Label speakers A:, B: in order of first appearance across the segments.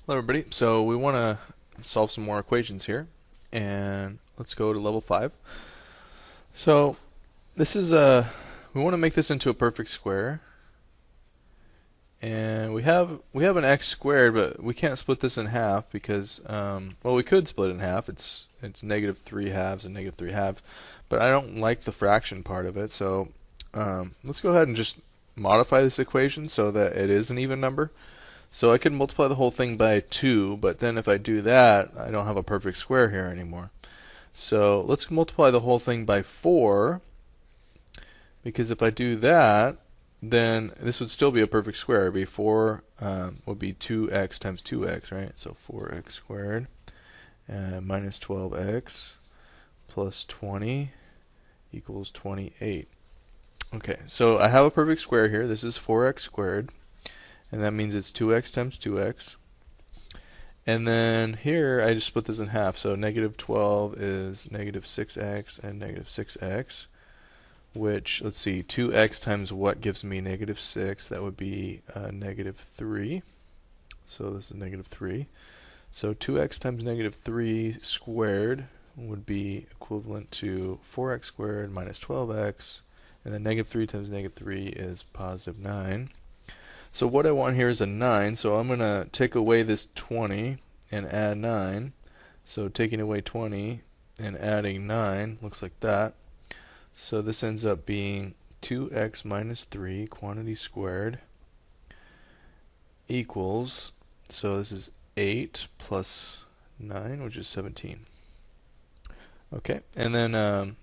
A: Hello everybody. So we want to solve some more equations here, and let's go to level 5. So this is we want to make this into a perfect square, and we have an x squared, but we can't split this in half because well, we could split it in half. It's negative 3 halves and negative 3 halves, but I don't like the fraction part of it. So let's go ahead and just modify this equation so that it is an even number. So I could multiply the whole thing by 2, but then if I do that, I don't have a perfect square here anymore. So let's multiply the whole thing by 4, because if I do that, then this would still be a perfect square. It'd be 4 would be 2x times 2x, right? So 4x squared minus 12x plus 20 equals 28. Okay, so I have a perfect square here. This is 4x squared. And that means it's 2x times 2x. And then here I just split this in half. So negative 12 is negative 6x and negative 6x, which, let's see, 2x times what gives me negative 6? That would be negative 3. So this is negative 3. So 2x times negative 3 squared would be equivalent to 4x squared minus 12x. And then negative 3 times negative 3 is positive 9. So what I want here is a 9, so I'm going to take away this 20 and add 9. So taking away 20 and adding 9 looks like that. So this ends up being 2x minus 3 quantity squared equals, so this is 8 plus 9, which is 17. Okay, and then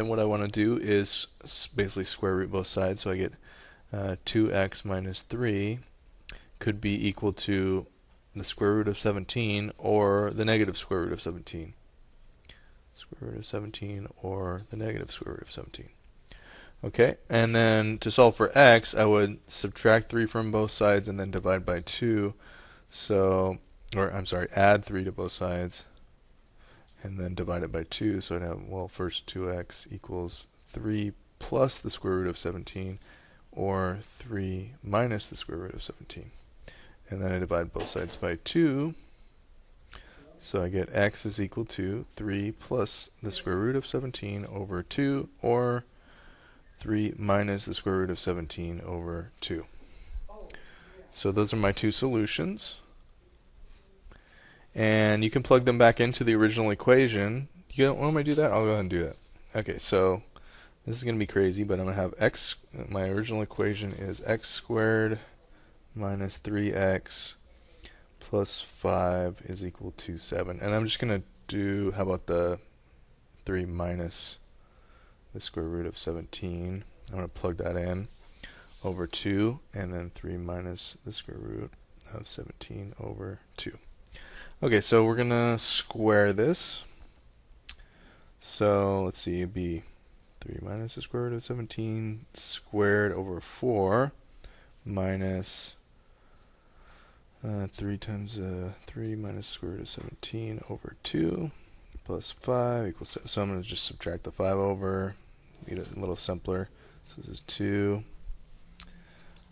A: what I want to do is basically square root both sides, so I get 2x minus 3 could be equal to the square root of 17 or the negative square root of 17. Square root of 17 or the negative square root of 17. Okay, and then to solve for x, I would subtract 3 from both sides and then divide by 2. So, or I'm sorry, add 3 to both sides and then divide it by 2. So I'd have, well, first 2x equals 3 plus the square root of 17, or 3 minus the square root of 17. And then I divide both sides by 2. So I get x is equal to 3 plus the square root of 17 over 2, or 3 minus the square root of 17 over 2. So those are my two solutions. And you can plug them back into the original equation. You don't want me to do that? I'll go ahead and do that. Okay, so this is going to be crazy, but I'm going to have x, my original equation is x squared minus 3x plus 5 is equal to 7. And I'm just going to do, how about the 3 minus the square root of 17. I'm going to plug that in over 2, and then 3 minus the square root of 17 over 2. Okay, so we're going to square this. So let's see, it'd be 3 minus the square root of 17 squared over 4 minus 3 times 3 minus the square root of 17 over 2 plus 5 equals 7. So I'm going to just subtract the 5 over, make it a little simpler. So this is 2.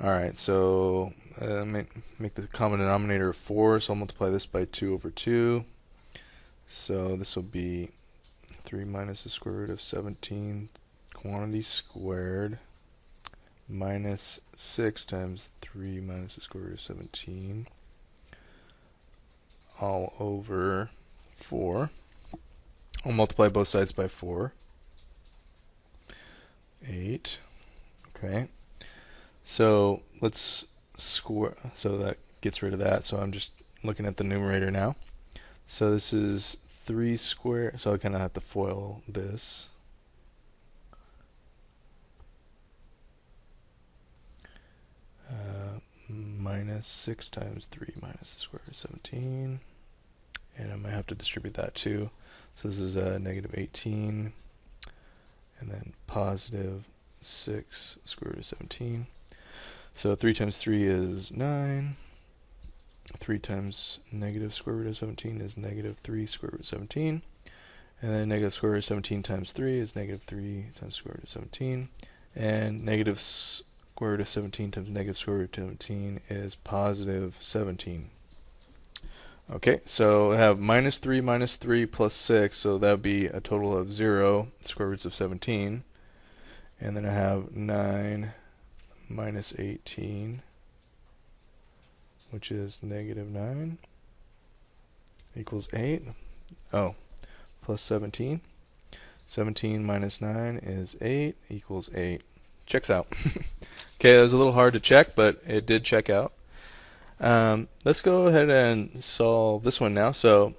A: Alright, so make the common denominator 4, so I'll multiply this by 2 over 2. So this will be 3 minus the square root of 17 quantity squared minus 6 times 3 minus the square root of 17 all over 4. I'll multiply both sides by 4. 8. Okay. So let's square, so that gets rid of that. So I'm just looking at the numerator now. So this is 3 squared, so I kind of have to FOIL this. Minus 6 times 3 minus the square root of 17. And I might have to distribute that too. So this is negative 18. And then positive 6 square root of 17. So 3 times 3 is 9. 3 times negative square root of 17 is negative 3 square root of 17. And then negative square root of 17 times 3 is negative 3 times square root of 17. And negative square root of 17 times negative square root of 17 is positive 17. Okay, so I have minus 3 plus 6, so that would be a total of 0, square roots of 17. And then I have 9 minus 18, which is negative 9, equals 8. Oh, plus 17. 17 minus 9 is 8, equals 8. Checks out. Okay, it was a little hard to check, but it did check out. Let's go ahead and solve this one now. So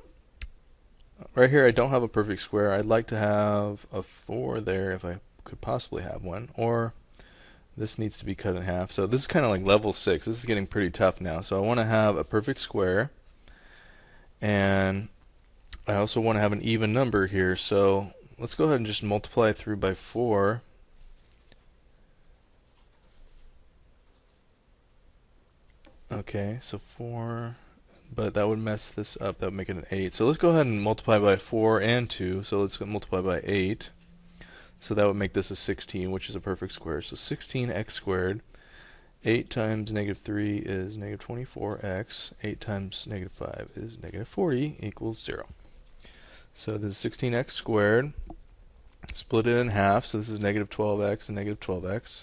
A: right here I don't have a perfect square. I'd like to have a 4 there if I could possibly have one. Or this needs to be cut in half. So this is kind of like level 6. This is getting pretty tough now. So I want to have a perfect square. And I also want to have an even number here. So let's go ahead and just multiply through by 4. Okay, so 4, but that would mess this up. That would make it an 8. So let's go ahead and multiply by 4 and 2. So let's multiply by 8. So that would make this a 16, which is a perfect square. So 16x squared. 8 times negative 3 is negative 24x. 8 times negative 5 is negative 40 equals 0. So this is 16x squared. Split it in half. So this is negative 12x and negative 12x.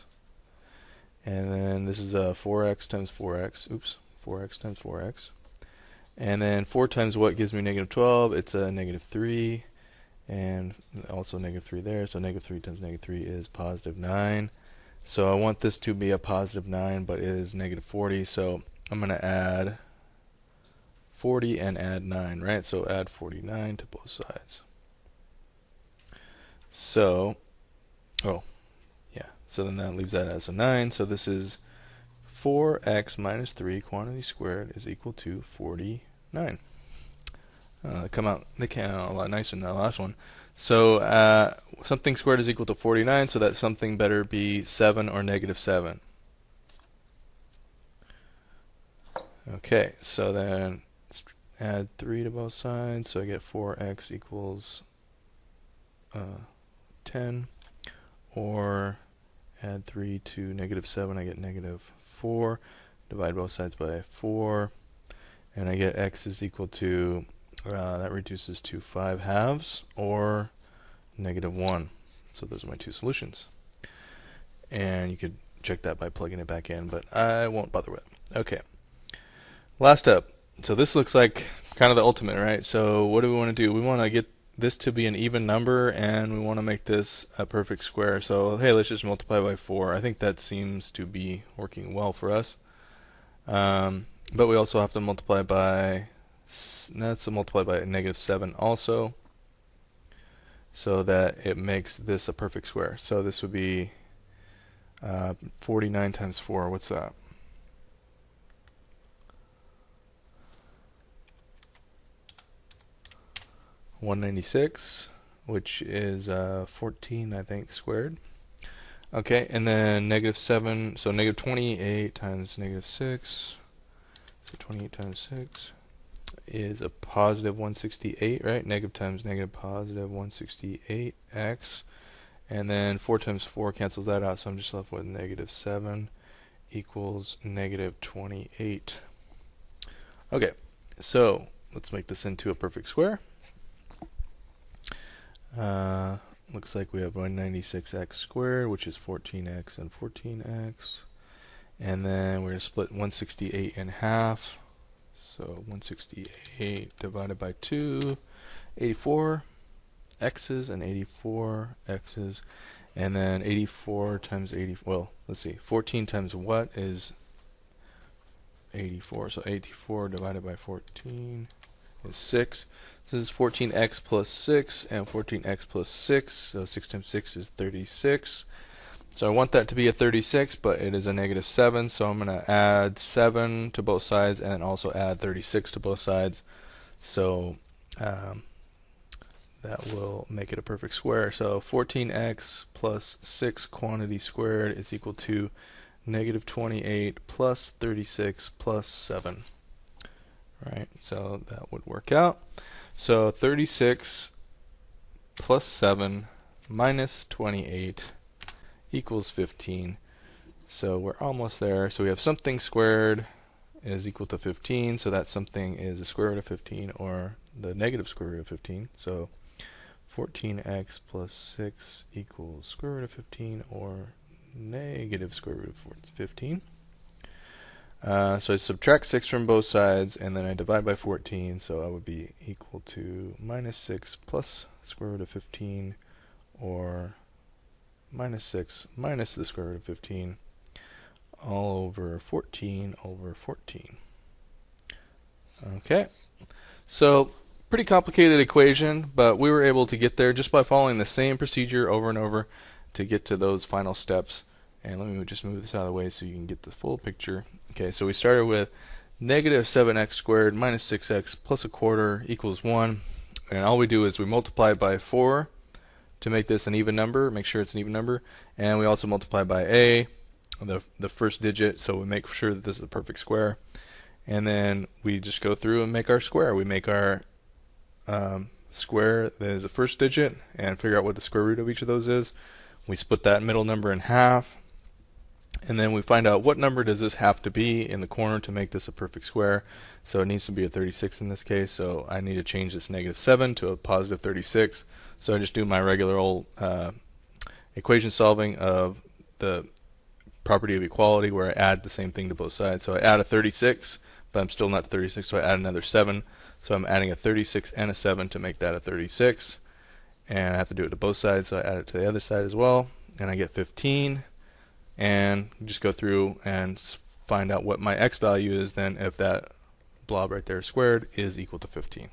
A: And then this is 4x times 4x. Oops, 4x times 4x. And then 4 times what gives me negative 12? It's a negative 3. And also negative 3 there. So negative 3 times negative 3 is positive 9. So I want this to be a positive 9, but it is negative 40. So I'm going to add 40 and add 9, right? So add 49 to both sides. So, oh, yeah. So then that leaves that as a 9. So this is 4x minus 3 quantity squared is equal to 49. They came out a lot nicer than the last one. So something squared is equal to 49, so that something better be 7 or negative 7. Okay, so then let's add 3 to both sides, so I get 4x equals 10, or add 3 to negative 7, I get negative 4, divide both sides by 4, and I get x is equal to, that reduces to 5 halves, or negative 1. So those are my two solutions. And you could check that by plugging it back in, but I won't bother with it. Okay, last up. So this looks like kind of the ultimate, right? So what do we want to do? We want to get this to be an even number, and we want to make this a perfect square. So hey, let's just multiply by 4. I think that seems to be working well for us. But we also have to multiply by, that's a multiply by negative 7 also, so that it makes this a perfect square. So this would be 49 times 4. What's that? $196, which is 14, I think, squared. Okay, and then negative 7, so negative 28 times negative 6, so 28 times 6 is a positive 168, right? Negative times negative, positive 168x. And then 4 times 4 cancels that out, so I'm just left with negative 7 equals negative 28. Okay, so let's make this into a perfect square. Looks like we have 196x squared, which is 14x and 14x. And then we're going to split 168 in half. So 168 divided by 2, 84 x's and 84 x's. And then 84 times 80, well, let's see, 14 times what is 84? So 84 divided by 14 is 6. This is 14x plus 6 and 14x plus 6. So 6 times 6 is 36. So I want that to be a 36, but it is a negative 7. So I'm going to add 7 to both sides and then also add 36 to both sides. So that will make it a perfect square. So 14x plus 6 quantity squared is equal to negative 28 plus 36 plus 7. Right, so that would work out. So 36 plus 7 minus 28 equals 15. So we're almost there. So we have something squared is equal to 15, so that something is the square root of 15 or the negative square root of 15. So 14x plus 6 equals square root of 15 or negative square root of 15. So I subtract 6 from both sides, and then I divide by 14, so I would be equal to minus 6 plus square root of 15, or minus 6 minus the square root of 15, all over 14 over 14. Okay, so pretty complicated equation, but we were able to get there just by following the same procedure over and over to get to those final steps. And let me just move this out of the way so you can get the full picture. Okay, so we started with negative 7x squared minus 6x plus a quarter equals 1. And all we do is we multiply by 4 to make this an even number, make sure it's an even number. And we also multiply by a, the first digit, so we make sure that this is a perfect square. And then we just go through and make our square. We make our square that is the first digit and figure out what the square root of each of those is. We split that middle number in half. And then we find out what number does this have to be in the corner to make this a perfect square. So it needs to be a 36 in this case. So I need to change this negative 7 to a positive 36. So I just do my regular old equation solving of the property of equality where I add the same thing to both sides. So I add a 36, but I'm still not 36, so I add another 7. So I'm adding a 36 and a 7 to make that a 36. And I have to do it to both sides, so I add it to the other side as well. And I get 15. And just go through and find out what my x value is then if that blob right there squared is equal to 15.